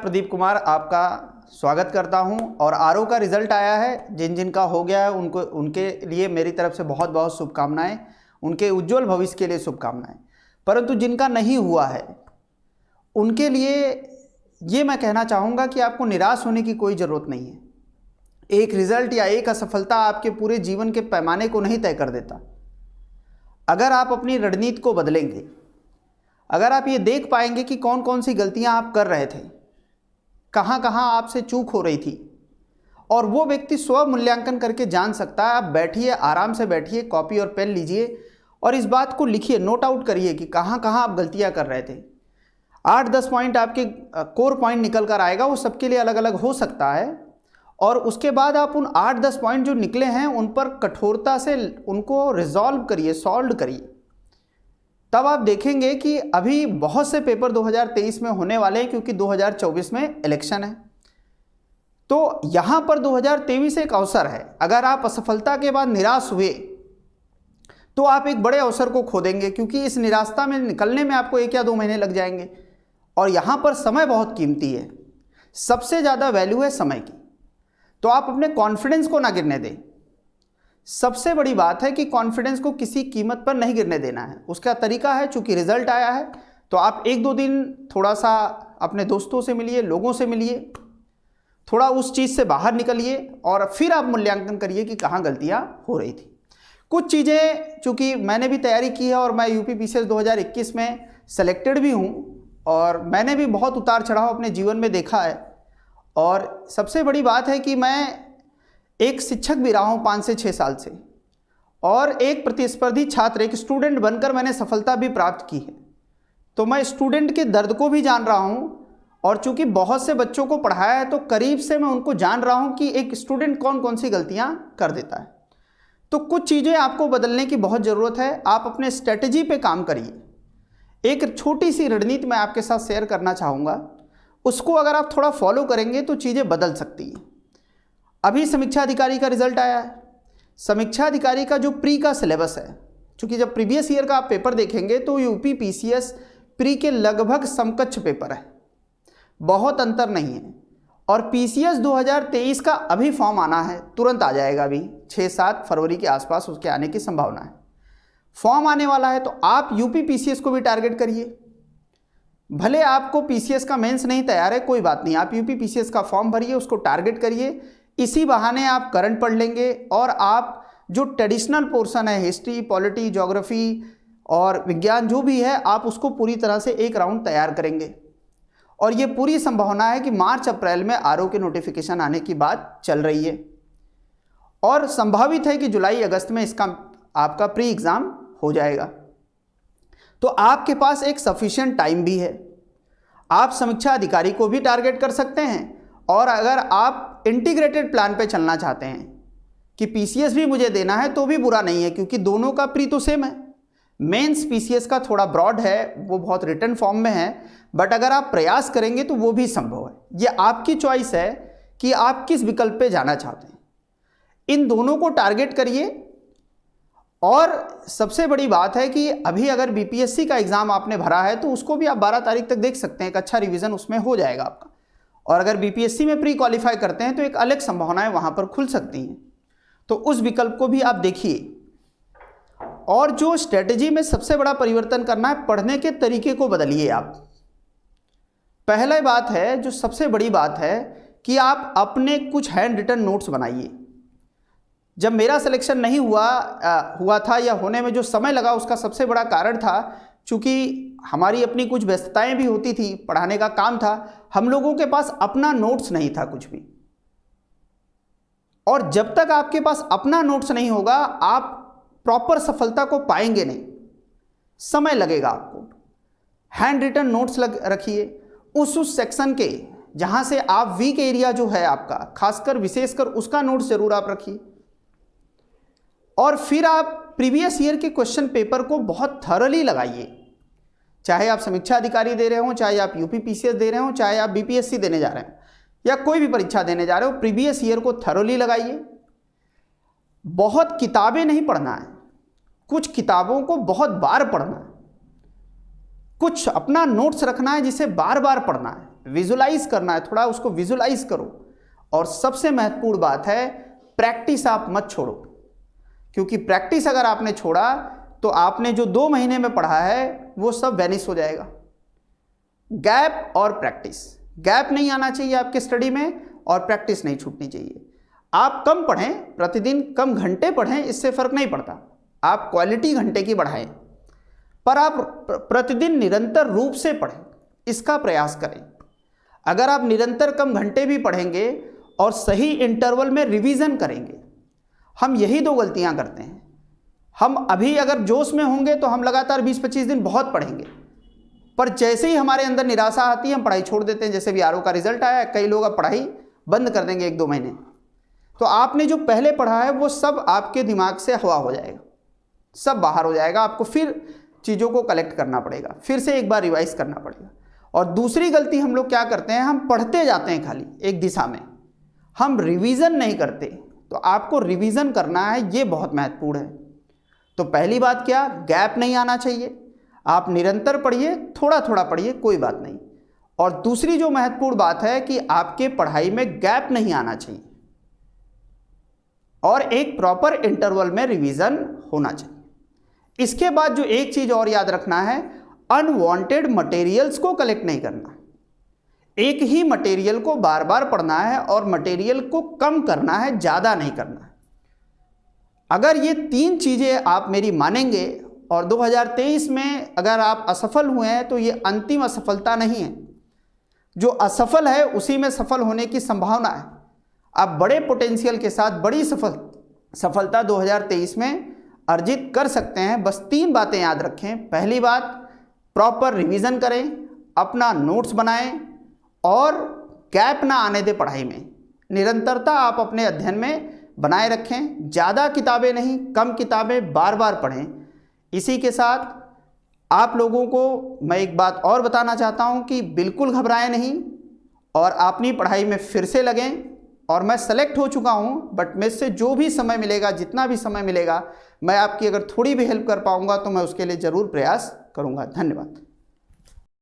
प्रदीप कुमार आपका स्वागत करता हूं और आरओ का रिजल्ट आया है। जिन जिन का हो गया है उनके लिए मेरी तरफ से बहुत बहुत शुभकामनाएं, उनके उज्जवल भविष्य के लिए शुभकामनाएं। परंतु जिनका नहीं हुआ है उनके लिए ये मैं कहना चाहूँगा कि आपको निराश होने की कोई ज़रूरत नहीं है। एक रिजल्ट या एक असफलता आपके पूरे जीवन के पैमाने को नहीं तय कर देता। अगर आप अपनी रणनीति को बदलेंगे, अगर आप ये देख पाएंगे कि कौन कौन सी गलतियाँ आप कर रहे थे, कहाँ कहाँ आपसे चूक हो रही थी, और वो व्यक्ति स्व मूल्यांकन करके जान सकता है। आप बैठिए, आराम से बैठिए, कॉपी और पेन लीजिए और इस बात को लिखिए, नोट आउट करिए कि कहाँ कहाँ आप गलतियाँ कर रहे थे। 8-10 पॉइंट आपके कोर पॉइंट निकल कर आएगा, वो सबके लिए अलग अलग हो सकता है। और उसके बाद आप उन 8-10 पॉइंट जो निकले हैं उन पर कठोरता से उनको रिजॉल्व करिए, सॉल्व करिए। तब आप देखेंगे कि अभी बहुत से पेपर 2023 में होने वाले हैं, क्योंकि 2024 में इलेक्शन है। तो यहाँ पर 2023 एक अवसर है। अगर आप असफलता के बाद निराश हुए तो आप एक बड़े अवसर को खो देंगे, क्योंकि इस निराशता में निकलने में आपको 1 या 2 महीने लग जाएंगे। और यहाँ पर समय बहुत कीमती है, सबसे ज़्यादा वैल्यू है समय की। तो आप अपने कॉन्फिडेंस को ना गिरने दें। सबसे बड़ी बात है कि कॉन्फिडेंस को किसी कीमत पर नहीं गिरने देना है। उसका तरीका है, चूंकि रिजल्ट आया है तो आप 1-2 दिन थोड़ा सा अपने दोस्तों से मिलिए, लोगों से मिलिए, थोड़ा उस चीज़ से बाहर निकलिए और फिर आप मूल्यांकन करिए कि कहाँ गलतियाँ हो रही थी। कुछ चीज़ें, चूँकि मैंने भी तैयारी की है और मैं यूपी पीसीएस 2021 में सेलेक्टेड भी हूँ, और मैंने भी बहुत उतार चढ़ाव अपने जीवन में देखा है। और सबसे बड़ी बात है कि मैं एक शिक्षक भी रहा हूँ 5 से 6 साल से, और एक प्रतिस्पर्धी छात्र, एक स्टूडेंट बनकर मैंने सफलता भी प्राप्त की है। तो मैं स्टूडेंट के दर्द को भी जान रहा हूँ, और चूंकि बहुत से बच्चों को पढ़ाया है तो करीब से मैं उनको जान रहा हूँ कि एक स्टूडेंट कौन कौन सी गलतियाँ कर देता है। तो कुछ चीज़ें आपको बदलने की बहुत ज़रूरत है। आप अपने स्ट्रेटजी पे काम करिए। एक छोटी सी रणनीति मैं आपके साथ शेयर करना चाहूँगा, उसको अगर आप थोड़ा फॉलो करेंगे तो चीज़ें बदल सकती हैं। अभी समीक्षा अधिकारी का रिजल्ट आया है। समीक्षा अधिकारी का जो प्री का सिलेबस है, क्योंकि जब प्रीवियस ईयर का आप पेपर देखेंगे तो यूपी पीसीएस प्री के लगभग समकक्ष पेपर है, बहुत अंतर नहीं है। और पीसीएस 2023 का अभी फॉर्म आना है, तुरंत आ जाएगा, अभी 6-7 फरवरी के आसपास उसके आने की संभावना है। फॉर्म आने वाला है तो आप यूपी पीसीएस को भी टारगेट करिए। भले आपको पीसीएस का मेंस नहीं तैयार है, कोई बात नहीं, आप यूपी पीसीएस का फॉर्म भरिए, उसको टारगेट करिए। इसी बहाने आप करंट पढ़ लेंगे और आप जो ट्रेडिशनल पोर्शन है, हिस्ट्री, पॉलिटी, ज्योग्राफी और विज्ञान जो भी है, आप उसको पूरी तरह से एक राउंड तैयार करेंगे। और ये पूरी संभावना है कि मार्च-अप्रैल में आरओ के नोटिफिकेशन आने की बात चल रही है, और संभावित है कि जुलाई-अगस्त में इसका आपका प्री एग्ज़ाम हो जाएगा। तो आपके पास एक सफिशिएंट टाइम भी है। आप समीक्षा अधिकारी को भी टारगेट कर सकते हैं, और अगर आप इंटीग्रेटेड प्लान पे चलना चाहते हैं कि पीसीएस भी मुझे देना है तो भी बुरा नहीं है, क्योंकि दोनों का प्री तो सेम है। मेंस पीसीएस का थोड़ा ब्रॉड है, वो बहुत रिटन फॉर्म में है, बट अगर आप प्रयास करेंगे तो वो भी संभव है। ये आपकी चॉइस है कि आप किस विकल्प पे जाना चाहते हैं। इन दोनों को टारगेट करिए। और सबसे बड़ी बात है कि अभी अगर बीपीएससी का एग्ज़ाम आपने भरा है तो उसको भी आप 12 तारीख तक देख सकते हैं, एक अच्छा रिवीजन उसमें हो जाएगा आपका। और अगर बीपीएससी में प्री क्वालिफाई करते हैं तो एक अलग संभावनाएं वहां पर खुल सकती हैं, तो उस विकल्प को भी आप देखिए। और जो स्ट्रेटजी में सबसे बड़ा परिवर्तन करना है, पढ़ने के तरीके को बदलिए आप। पहला बात है, जो सबसे बड़ी बात है, कि आप अपने कुछ हैंड रिटन नोट्स बनाइए। जब मेरा सिलेक्शन नहीं हुआ था, या होने में जो समय लगा, उसका सबसे बड़ा कारण था चूँकि हमारी अपनी कुछ व्यस्तताएं भी होती थी, पढ़ाने का काम था, हम लोगों के पास अपना नोट्स नहीं था कुछ भी। और जब तक आपके पास अपना नोट्स नहीं होगा, आप प्रॉपर सफलता को पाएंगे नहीं, समय लगेगा आपको। हैंड रिटन नोट्स रखिए। उस सेक्शन के जहां से आप वीक एरिया जो है आपका, खासकर विशेषकर उसका नोट्स जरूर आप रखिए। और फिर आप प्रीवियस ईयर के क्वेश्चन पेपर को बहुत थॉरली लगाइए। चाहे आप समीक्षा अधिकारी दे रहे हो, चाहे आप यूपी पीसीएस दे रहे हो, चाहे आप बीपीएससी देने जा रहे हो, या कोई भी परीक्षा देने जा रहे हो, प्रीवियस ईयर को थॉरली लगाइए। बहुत किताबें नहीं पढ़ना है, कुछ किताबों को बहुत बार पढ़ना है, कुछ अपना नोट्स रखना है जिसे बार बार पढ़ना है। विजुलाइज करना है, थोड़ा उसको विजुलाइज करो। और सबसे महत्वपूर्ण बात है, प्रैक्टिस आप मत छोड़ो, क्योंकि प्रैक्टिस अगर आपने छोड़ा तो आपने जो 2 महीने में पढ़ा है वो सब वैनिश हो जाएगा। गैप और प्रैक्टिस, गैप नहीं आना चाहिए आपके स्टडी में और प्रैक्टिस नहीं छूटनी चाहिए। आप कम पढ़ें, प्रतिदिन कम घंटे पढ़ें, इससे फर्क नहीं पड़ता, आप क्वालिटी घंटे की बढ़ाएं, पर आप प्रतिदिन निरंतर रूप से पढ़ें, इसका प्रयास करें। अगर आप निरंतर कम घंटे भी पढ़ेंगे और सही इंटरवल में रिवीजन करेंगे, हम यही 2 गलतियां करते हैं। हम अभी अगर जोश में होंगे तो हम लगातार 20-25 दिन बहुत पढ़ेंगे, पर जैसे ही हमारे अंदर निराशा आती है हम पढ़ाई छोड़ देते हैं। जैसे भी आरओ का रिजल्ट आया, कई लोग अब पढ़ाई बंद कर देंगे 1-2 महीने, तो आपने जो पहले पढ़ा है वो सब आपके दिमाग से हवा हो जाएगा, सब बाहर हो जाएगा। आपको फिर चीज़ों को कलेक्ट करना पड़ेगा, फिर से एक बार रिवाइज करना पड़ेगा। और दूसरी गलती हम लोग क्या करते हैं, हम पढ़ते जाते हैं खाली एक दिशा में, हम रिवीजन नहीं करते। तो आपको रिवीजन करना है, ये बहुत महत्वपूर्ण है। तो पहली बात क्या, गैप नहीं आना चाहिए, आप निरंतर पढ़िए, थोड़ा थोड़ा पढ़िए, कोई बात नहीं। और दूसरी जो महत्वपूर्ण बात है कि आपके पढ़ाई में गैप नहीं आना चाहिए और एक प्रॉपर इंटरवल में रिवीजन होना चाहिए। इसके बाद जो एक चीज और याद रखना है, अनवांटेड मटेरियल्स को कलेक्ट नहीं करना। एक ही मटेरियल को बार बार पढ़ना है और मटेरियल को कम करना है, ज़्यादा नहीं करना है। अगर ये 3 चीज़ें आप मेरी मानेंगे और 2023 में अगर आप असफल हुए हैं तो ये अंतिम असफलता नहीं है। जो असफल है उसी में सफल होने की संभावना है। आप बड़े पोटेंशियल के साथ बड़ी सफलता 2023 में अर्जित कर सकते हैं। बस 3 बातें याद रखें। पहली बात, प्रॉपर रिवीजन करें, अपना नोट्स बनाएं और गैप ना आने दें पढ़ाई में। निरंतरता आप अपने अध्ययन में बनाए रखें, ज़्यादा किताबें नहीं, कम किताबें बार बार पढ़ें। इसी के साथ आप लोगों को मैं एक बात और बताना चाहता हूं कि बिल्कुल घबराएं नहीं और अपनी पढ़ाई में फिर से लगें। और मैं सेलेक्ट हो चुका हूं, बट मेरे से जो भी समय मिलेगा, जितना भी समय मिलेगा, मैं आपकी अगर थोड़ी भी हेल्प कर पाऊंगा तो मैं उसके लिए ज़रूर प्रयास करूंगा। धन्यवाद।